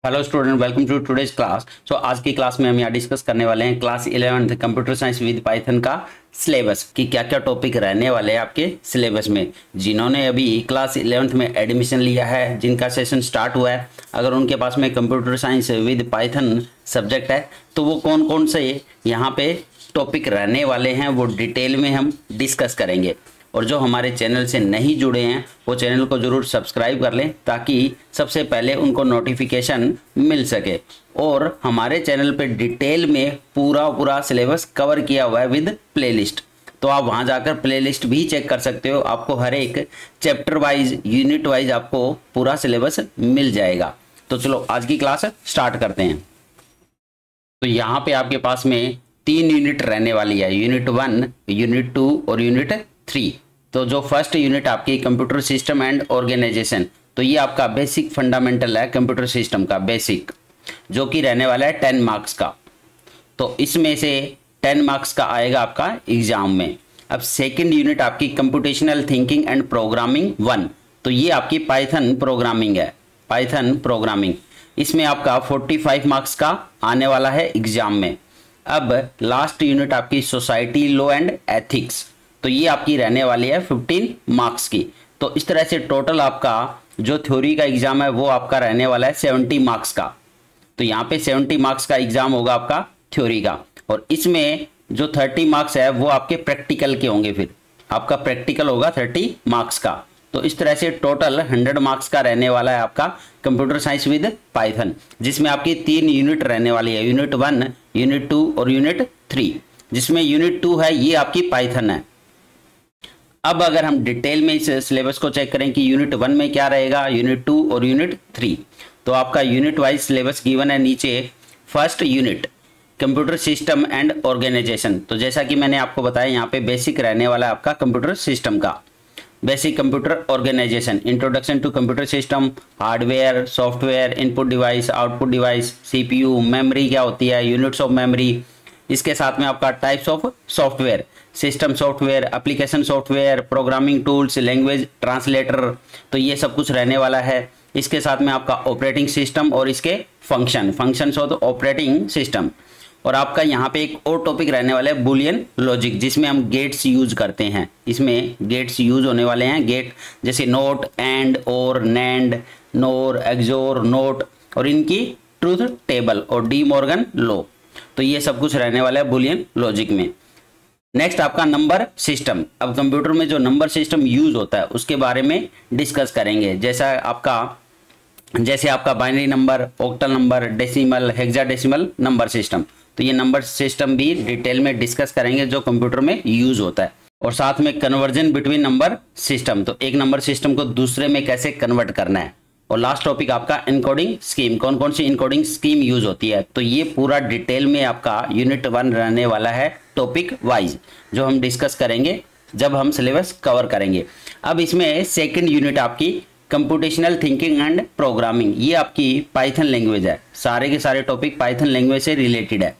Hello student, welcome to today's class. आज की class में हम यहाँ डिस्कस करने वाले हैं class 11th computer science with Python का सिलेबस की क्या क्या टॉपिक रहने वाले हैं आपके सिलेबस में। जिन्होंने अभी क्लास 11th में एडमिशन लिया है, जिनका सेशन स्टार्ट हुआ है, अगर उनके पास में computer science with Python subject है तो वो कौन कौन से यहाँ पे टॉपिक रहने वाले हैं वो डिटेल में हम डिस्कस करेंगे। और जो हमारे चैनल से नहीं जुड़े हैं वो चैनल को ज़रूर सब्सक्राइब कर लें ताकि सबसे पहले उनको नोटिफिकेशन मिल सके। और हमारे चैनल पे डिटेल में पूरा सिलेबस कवर किया हुआ है विद प्लेलिस्ट, तो आप वहां जाकर प्लेलिस्ट भी चेक कर सकते हो। आपको हर एक चैप्टर वाइज, यूनिट वाइज आपको पूरा सिलेबस मिल जाएगा। तो चलो आज की क्लास स्टार्ट करते हैं। तो यहाँ पे आपके पास में 3 यूनिट रहने वाली है, यूनिट 1, यूनिट 2 और यूनिट 3। तो जो फर्स्ट यूनिट आपकी कंप्यूटर सिस्टम एंड ऑर्गेनाइजेशन, तो ये आपका बेसिक फंडामेंटल है कंप्यूटर सिस्टम का बेसिक, जो कि रहने वाला है 10 मार्क्स का। तो इसमें से 10 मार्क्स का आएगा आपका एग्जाम में। अब सेकंड यूनिट आपकी कंप्यूटेशनल थिंकिंग एंड प्रोग्रामिंग 1, तो ये आपकी पाइथन प्रोग्रामिंग है, पाइथन प्रोग्रामिंग। इसमें आपका 45 मार्क्स का आने वाला है एग्जाम में। अब लास्ट यूनिट आपकी सोसाइटी, लॉ एंड एथिक्स, तो ये आपकी रहने वाली है 15 मार्क्स की। तो इस तरह से टोटल आपका जो थ्योरी का एग्जाम है वो आपका रहने वाला है 70 मार्क्स का। तो यहाँ पे 70 मार्क्स का एग्जाम होगा आपका थ्योरी का, और इसमें जो 30 मार्क्स है वो आपके प्रैक्टिकल के होंगे। फिर आपका प्रैक्टिकल होगा 30 मार्क्स का। तो इस तरह से टोटल 100 मार्क्स का रहने वाला है आपका कंप्यूटर साइंस विद पाइथन, जिसमें आपकी 3 यूनिट रहने वाली है, यूनिट 1, यूनिट 2 और यूनिट 3। जिसमें यूनिट 2 है ये आपकी पाइथन है। अब अगर हम डिटेल में इस सिलेबस को चेक करें कि यूनिट 1 में क्या रहेगा, यूनिट 2 और यूनिट 3, तो आपका यूनिट वाइज सिलेबस गिवन है नीचे। First unit computer system and organisation, तो जैसा कि मैंने आपको बताया यहाँ पे बेसिक रहने वाला है आपका कंप्यूटर सिस्टम का। Basic computer organisation, introduction to computer system, hardware, software, input device, output device, CPU, memory क्या होती है, यूनिट्स ऑफ मेमोरी। इसके साथ में आपका types of software, system software, application software, programming tools, language translator, तो ये सब कुछ रहने वाला है। इसके साथ में आपका ऑपरेटिंग सिस्टम और इसके फंक्शंस ऑफ ऑपरेटिंग सिस्टम। और आपका यहाँ पे एक और टॉपिक रहने वाला है बुलियन लॉजिक, जिसमें हम गेट्स यूज करते हैं। इसमें गेट्स यूज होने वाले हैं, गेट जैसे नोट, एंड, और, नैंड, नोर, एक्सोर, नोट, और इनकी ट्रूथ टेबल और डी मॉर्गन लॉ। तो ये सब कुछ रहने वाला है बुलियन लॉजिक में। नेक्स्ट आपका नंबर सिस्टम। अब कंप्यूटर में जो नंबर सिस्टम यूज होता है उसके बारे में डिस्कस करेंगे। जैसे आपका binary number, octal number, decimal, hexadecimal number system, तो ये नंबर सिस्टम भी डिटेल में डिस्कस करेंगे जो कंप्यूटर में यूज होता है। और साथ में कन्वर्जन बिटवीन नंबर सिस्टम, तो एक नंबर सिस्टम को दूसरे में कैसे कन्वर्ट करना है। और लास्ट टॉपिक आपका इनकोडिंग स्कीम, कौन कौन सी इनकोडिंग स्कीम यूज होती है। तो ये पूरा डिटेल में आपका यूनिट 1 रहने वाला है टॉपिक वाइज, जो हम डिस्कस करेंगे जब हम सिलेबस कवर करेंगे। अब इसमें सेकंड यूनिट आपकी कंप्यूटेशनल थिंकिंग एंड प्रोग्रामिंग, ये आपकी पाइथन लैंग्वेज है। सारे के सारे टॉपिक पाइथन लैंग्वेज से रिलेटेड है।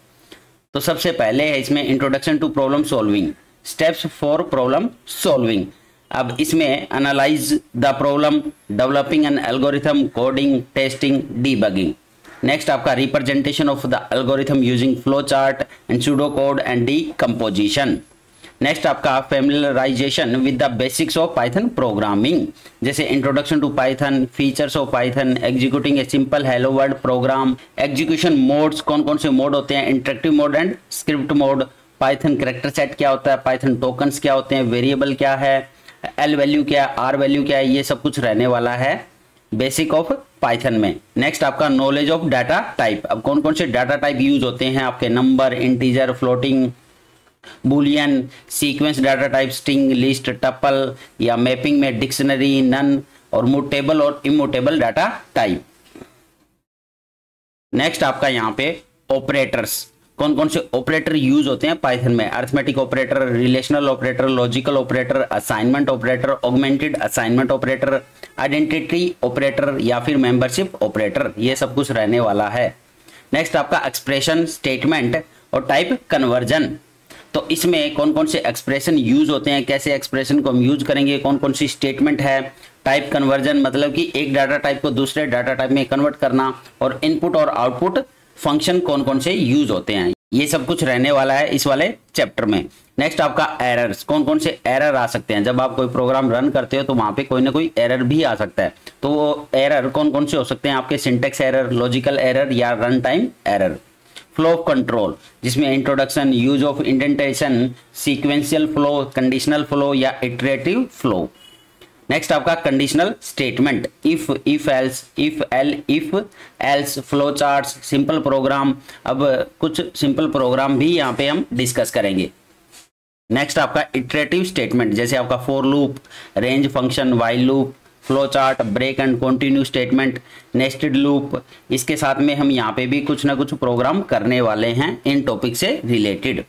तो सबसे पहले है इसमें introduction to problem solving, steps for problem solving. अब इसमें analyse the problem, developing an algorithm, coding, testing, debugging. Next आपका representation of the algorithm using flow chart and pseudo code and decomposition. Next आपका familiarisation with the basics of Python programming, जैसे introduction to Python, features of Python, executing a simple hello world program, execution modes, कौन कौन से mode होते हैं, interactive mode and script mode, Python character set क्या होता है, पाइथन टोकन्स क्या होते हैं, वेरिएबल क्या है, एल वैल्यू क्या है, आर वैल्यू क्या है, ये सब कुछ रहने वाला है बेसिक ऑफ पाइथन में। नेक्स्ट आपका नॉलेज ऑफ डाटा टाइप। अब कौन कौन से डाटा टाइप यूज होते हैं आपके, number, integer, floating, Boolean, sequence data type, string, list, tuple, या मैपिंग में डिक्शनरी, नन, और म्यूटेबल और इम्यूटेबल डाटा टाइप। नेक्स्ट आपका यहाँ पे ऑपरेटर्स, कौन कौन से ऑपरेटर यूज होते हैं पाइथन में, arithmetic operator, relational operator, logical operator, assignment operator, augmented assignment operator, identity operator, या फिर मेंबरशिप ऑपरेटर, ये सब कुछ रहने वाला है। नेक्स्ट आपका एक्सप्रेशन, स्टेटमेंट और टाइप कन्वर्जन। तो इसमें कौन कौन से एक्सप्रेशन यूज होते हैं, कैसे एक्सप्रेशन को हम यूज करेंगे, कौन कौन सी स्टेटमेंट है, टाइप कन्वर्जन मतलब कि एक डाटा टाइप को दूसरे डाटा टाइप में कन्वर्ट करना, और इनपुट और आउटपुट फंक्शन कौन कौन से यूज होते हैं, ये सब कुछ रहने वाला है इस वाले चैप्टर में। नेक्स्ट आपका एरर्स, कौन कौन से एरर आ सकते हैं, जब आप कोई प्रोग्राम रन करते हो तो वहां पे कोई ना कोई एरर भी आ सकता है, तो वो एरर कौन कौन से हो सकते हैं आपके, सिंटेक्स एरर, लॉजिकल एरर या run time error. Flow of control जिसमें introduction, use of indentation, sequential flow, conditional flow या इटरेटिव फ्लो। नेक्स्ट आपका conditional statement, if else, flow charts, simple program. अब कुछ सिंपल प्रोग्राम भी यहाँ पे हम डिस्कस करेंगे। नेक्स्ट आपका इटरेटिव स्टेटमेंट, जैसे आपका for loop, range function, while loop, flow chart, break and continue statement, nested loop. इसके साथ में हम यहाँ पे भी कुछ ना कुछ प्रोग्राम करने वाले हैं इन टॉपिक से रिलेटेड।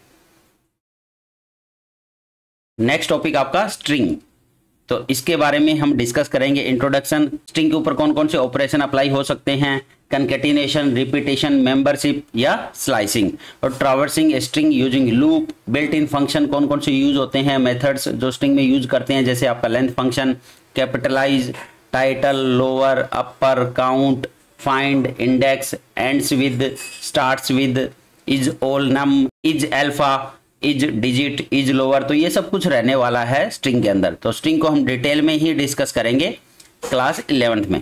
नेक्स्ट टॉपिक आपका स्ट्रिंग, तो इसके बारे में हम डिस्कस करेंगे। इंट्रोडक्शन, स्ट्रिंग के ऊपर कौन कौन से ऑपरेशन अप्लाई हो सकते हैं, कंकेटिनेशन, रिपीटेशन, मेंबरशिप या स्लाइसिंग, और traversing string using loop, built in function कौन कौन से यूज होते हैं, मेथड्स जो स्ट्रिंग में यूज करते हैं, जैसे आपका length function, capitalize, title, lower, upper, count, find, index, ends with, starts with, is all num, is alpha, is digit, is lower. तो ये सब कुछ रहने वाला है स्ट्रिंग के अंदर, तो स्ट्रिंग को हम डिटेल में ही डिस्कस करेंगे क्लास 11th में।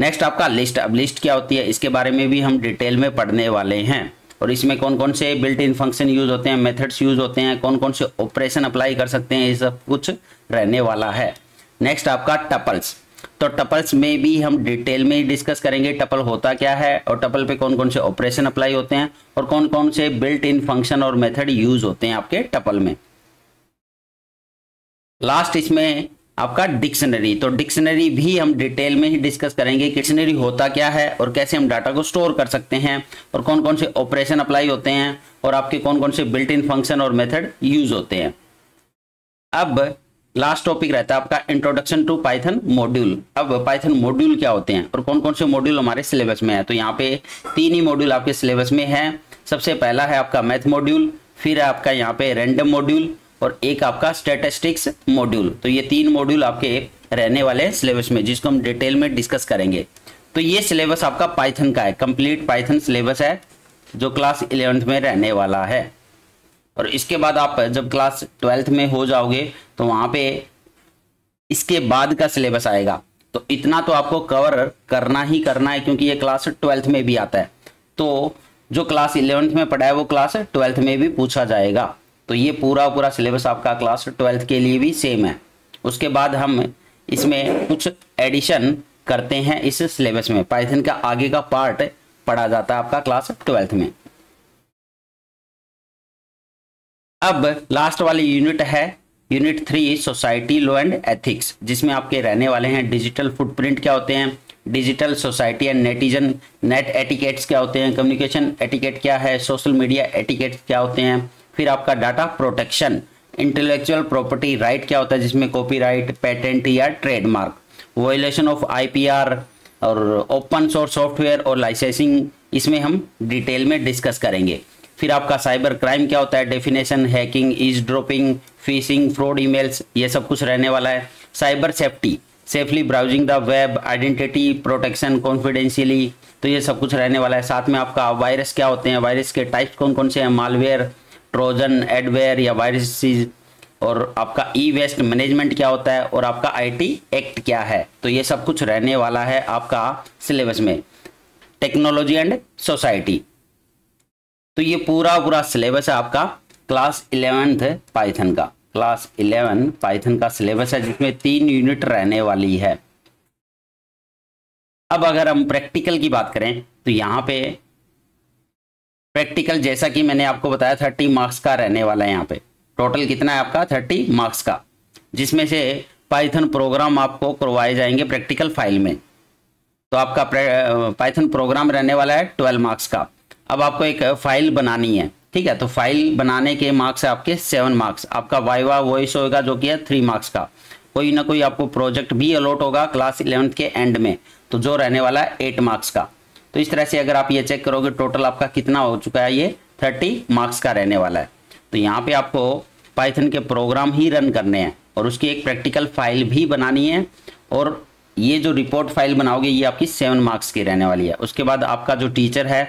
नेक्स्ट आपका लिस्ट, अब लिस्ट क्या होती है इसके बारे में भी हम डिटेल में पढ़ने वाले हैं, और इसमें कौन कौन से बिल्ट इन फंक्शन यूज होते हैं, मेथड्स यूज होते हैं, कौन कौन से ऑपरेशन अप्लाई कर सकते हैं, ये सब कुछ रहने वाला है। नेक्स्ट आपका टपल्स, तो टपल्स में भी हम डिटेल में ही डिस्कस करेंगे टपल होता क्या है, और टपल पे कौन कौन से ऑपरेशन अप्लाई होते हैं, और कौन कौन से बिल्ट इन फंक्शन और मेथड यूज होते हैं आपके टपल में। लास्ट इसमें आपका डिक्शनरी, तो डिक्शनरी भी हम डिटेल में ही डिस्कस करेंगे, डिक्शनरी होता क्या है और कैसे हम डाटा को स्टोर कर सकते हैं, और कौन कौन से ऑपरेशन अप्लाई होते हैं, और आपके कौन कौन से बिल्ट इन फंक्शन और मेथड यूज होते हैं। अब लास्ट टॉपिक रहता है आपका इंट्रोडक्शन टू पाइथन मॉड्यूल। अब पाइथन मॉड्यूल क्या होते हैं और कौन कौन से मॉड्यूल हमारे सिलेबस में है, तो यहाँ पे 3 ही मॉड्यूल आपके सिलेबस में है। सबसे पहला है आपका मैथ मॉड्यूल, फिर आपका यहाँ पे रैंडम मॉड्यूल, और एक आपका स्टैटिस्टिक्स मॉड्यूल। तो ये 3 मॉड्यूल आपके रहने वाले हैं सिलेबस में, जिसको हम डिटेल में डिस्कस करेंगे। तो ये सिलेबस आपका पाइथन का है, कंप्लीट पाइथन सिलेबस है जो क्लास 11th में रहने वाला है। और इसके बाद आप जब क्लास 12th में हो जाओगे तो वहां पे इसके बाद का सिलेबस आएगा, तो इतना तो आपको कवर करना ही करना है, क्योंकि ये क्लास 12th में भी आता है। तो जो क्लास 11th में पढ़ा है वो क्लास 12th में भी पूछा जाएगा, तो ये पूरा सिलेबस आपका क्लास 12th के लिए भी सेम है। उसके बाद हम इसमें कुछ एडिशन करते हैं इस सिलेबस में, पाइथन का आगे का पार्ट पढ़ा जाता है आपका क्लास 12th में। अब लास्ट वाली यूनिट है unit 3 society, law and ethics, जिसमें आपके रहने वाले हैं डिजिटल फुटप्रिंट क्या होते हैं, digital society and netizen, net etiquettes क्या होते हैं, कम्युनिकेशन एटिकेट क्या है, सोशल मीडिया एटिकेट क्या होते हैं, फिर आपका data protection, intellectual property right क्या होता है, जिसमें कॉपीराइट, पेटेंट या ट्रेडमार्क, वायलेशन ऑफ आईपीआर, और ओपन सोर्स सॉफ्टवेयर और लाइसेंसिंग, इसमें हम डिटेल में डिस्कस करेंगे। फिर आपका साइबर क्राइम क्या होता है, definition, hacking, eavesdropping, phishing, fraud emails, ये सब कुछ रहने वाला है। Cyber safety, safely browsing the web, identity protection, confidentially, तो ये सब कुछ रहने वाला है। साथ में आपका वायरस क्या होते हैं, वायरस के टाइप्स कौन कौन से हैं, मालवेयर, ट्रोजन, एडवेयर या वायरसेस, और आपका ई वेस्ट मैनेजमेंट क्या होता है, और आपका आईटी एक्ट क्या है। तो ये सब कुछ रहने वाला है आपका सिलेबस में। टेक्नोलॉजी एंड सोसाइटी, तो ये पूरा सिलेबस है आपका क्लास 11th पाइथन का, क्लास 11 पाइथन का सिलेबस है, जिसमें 3 यूनिट रहने वाली है। अब अगर हम प्रैक्टिकल की बात करें तो यहाँ पे प्रैक्टिकल जैसा कि मैंने आपको बताया 30 मार्क्स का रहने वाला है। यहाँ पे टोटल कितना है आपका 30 मार्क्स का, जिसमें से पाइथन प्रोग्राम आपको करवाए जाएंगे प्रैक्टिकल फाइल में। तो आपका पाइथन प्रोग्राम रहने वाला है 12 मार्क्स का। अब आपको एक फाइल बनानी है, ठीक है, तो फाइल बनाने के मार्क्स है आपके 7 मार्क्स। आपका वाइवा वॉइस होगा जो कि है 3 मार्क्स का। कोई ना कोई आपको प्रोजेक्ट भी अलॉट होगा क्लास 11th के एंड में, तो जो रहने वाला है 8 मार्क्स का। तो इस तरह से अगर आप ये चेक करोगे टोटल आपका कितना हो चुका है, ये 30 मार्क्स का रहने वाला है। तो यहाँ पे आपको पाइथन के प्रोग्राम ही रन करने हैं और उसकी एक प्रैक्टिकल फाइल भी बनानी है। और ये जो रिपोर्ट फाइल बनाओगे ये आपकी 7 मार्क्स की रहने वाली है। उसके बाद आपका जो टीचर है,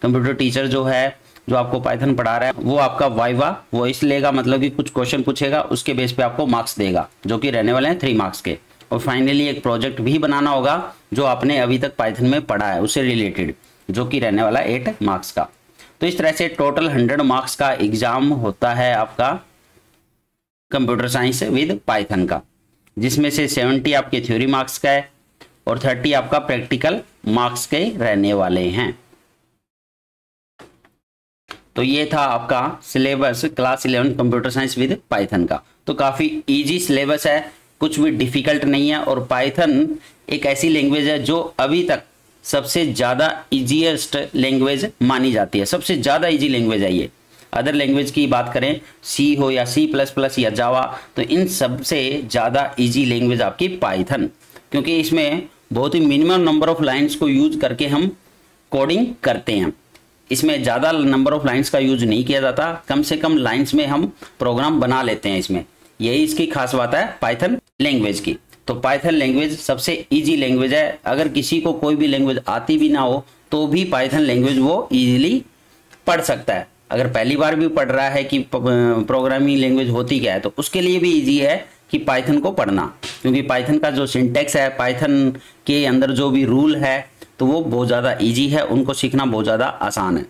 कंप्यूटर टीचर जो है, जो आपको पाइथन पढ़ा रहा है, वो आपका वाइवा वॉइस लेगा, मतलब कि कुछ क्वेश्चन पूछेगा, उसके बेस पे आपको मार्क्स देगा, जो कि रहने वाले हैं 3 मार्क्स के। और फाइनली एक प्रोजेक्ट भी बनाना होगा जो आपने अभी तक पाइथन में पढ़ा है उससे रिलेटेड, जो कि रहने वाला है 8 मार्क्स का। तो इस तरह से टोटल 100 मार्क्स का एग्जाम होता है आपका कंप्यूटर साइंस विद पाइथन का, जिसमें से 70 आपके थ्योरी मार्क्स का है और 30 आपका प्रैक्टिकल मार्क्स के रहने वाले हैं। तो ये था आपका syllabus class 11 computer science with Python का। तो काफ़ी इजी सिलेबस है, कुछ भी डिफिकल्ट नहीं है। और पाइथन एक ऐसी लैंग्वेज है जो अभी तक सबसे ज़्यादा इजीएस्ट लैंग्वेज मानी जाती है, सबसे ज़्यादा इजी लैंग्वेज है ये। अदर लैंग्वेज की बात करें, सी हो या C++ या जावा, तो इन सब से ज़्यादा इजी लैंग्वेज आपकी पाइथन, क्योंकि इसमें बहुत ही मिनिमम नंबर ऑफ लाइन्स को यूज करके हम कोडिंग करते हैं। इसमें ज़्यादा नंबर ऑफ लाइन्स का यूज नहीं किया जाता, कम से कम लाइन्स में हम प्रोग्राम बना लेते हैं इसमें। यही इसकी खास बात है पाइथन लैंग्वेज की। तो पाइथन लैंग्वेज सबसे इजी लैंग्वेज है। अगर किसी को कोई भी लैंग्वेज आती भी ना हो तो भी पाइथन लैंग्वेज वो इजीली पढ़ सकता है। अगर पहली बार भी पढ़ रहा है कि प्रोग्रामिंग लैंग्वेज होती क्या है, तो उसके लिए भी इजी है कि पाइथन को पढ़ना, क्योंकि पाइथन का जो सिंटैक्स है, पाइथन के अंदर जो भी रूल है, तो वो बहुत ज़्यादा इजी है, उनको सीखना बहुत ज़्यादा आसान है।